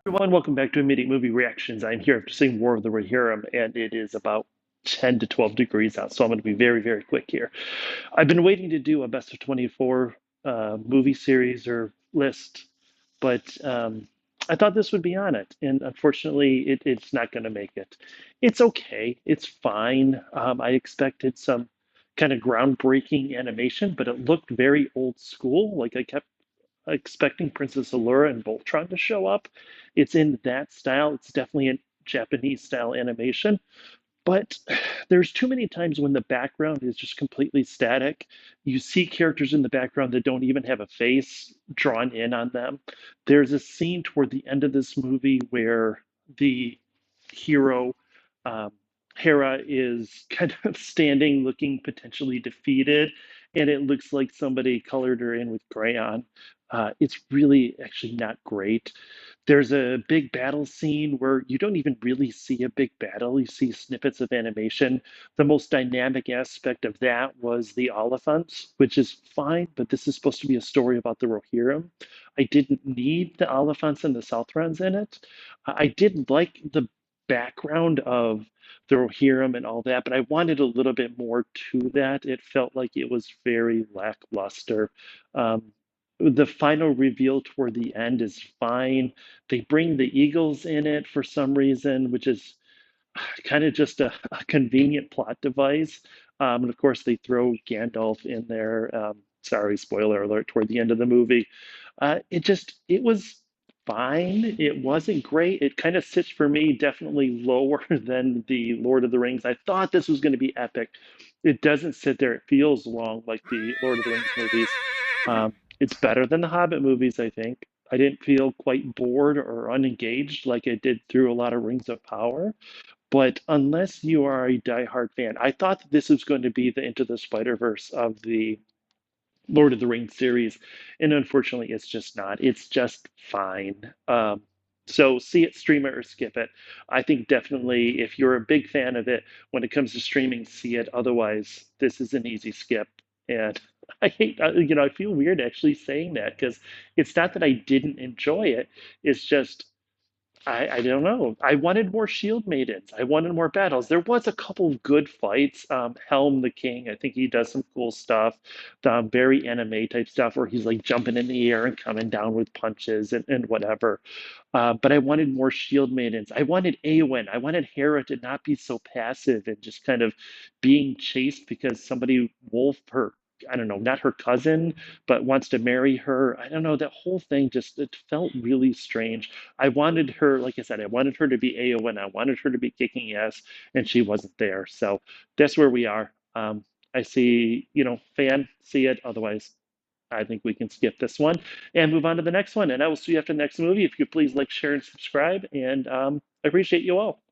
Everyone, welcome back to Immediate Movie Reactions. I'm here after seeing War of the Rohirrim, and it is about 10 to 12 degrees out, so I'm going to be very, very quick here. I've been waiting to do a best of 24 movie series or list, but I thought this would be on it, and unfortunately, it's not going to make it. It's okay, it's fine. I expected some kind of groundbreaking animation, but it looked very old school. Like I kept expecting Princess Allura and Voltron to show up. It's in that style. It's definitely a Japanese style animation, but there's too many times when the background is just completely static. You see characters in the background that don't even have a face drawn in on them. There's a scene toward the end of this movie where the hero, um, Hera, is kind of standing looking potentially defeated, and it looks like somebody colored her in with crayon. It's really actually not great. There's a big battle scene where you don't even really see a big battle. You see snippets of animation. The most dynamic aspect of that was the Oliphants, which is fine, but this is supposed to be a story about the Rohirrim. I didn't need the Oliphants and the Southrons in it. I did like the background of the Rohirrim and all that, but I wanted a little bit more to that. It felt like it was very lackluster. Um, the final reveal toward the end is fine. They bring the Eagles in it for some reason, which is kind of just a convenient plot device. And of course, they throw Gandalf in there. Sorry, spoiler alert, toward the end of the movie. It was fine. It wasn't great. It kind of sits for me definitely lower than the Lord of the Rings. I thought this was going to be epic. It doesn't sit there. It feels long like the Lord of the Rings movies. It's better than the Hobbit movies, I think. I didn't feel quite bored or unengaged like I did through a lot of Rings of Power. But unless you are a diehard fan, I thought that this was going to be the Into the Spider-Verse of the Lord of the Rings series, and unfortunately, it's just not. It's just fine. So see it, stream it, or skip it. I think definitely if you're a big fan of it, when it comes to streaming, see it. Otherwise, this is an easy skip. And I hate, I feel weird actually saying that because it's not that I didn't enjoy it. It's just I don't know. I wanted more shield maidens. I wanted more battles. There was a couple of good fights. Helm the King, I think he does some cool stuff. Very anime type stuff where he's like jumping in the air and coming down with punches and whatever. But I wanted more shield maidens. I wanted Eowyn. I wanted Hera to not be so passive and just kind of being chased because somebody wolf her. I don't know, not her cousin, but wants to marry her. I don't know. That whole thing just it felt really strange. I wanted her, like I said, I wanted her to be Eowyn. I wanted her to be kicking ass, and she wasn't there. So that's where we are. I see, fan, see it. Otherwise, I think we can skip this one and move on to the next one. And I will see you after the next movie. If you could please like, share, and subscribe. And I appreciate you all.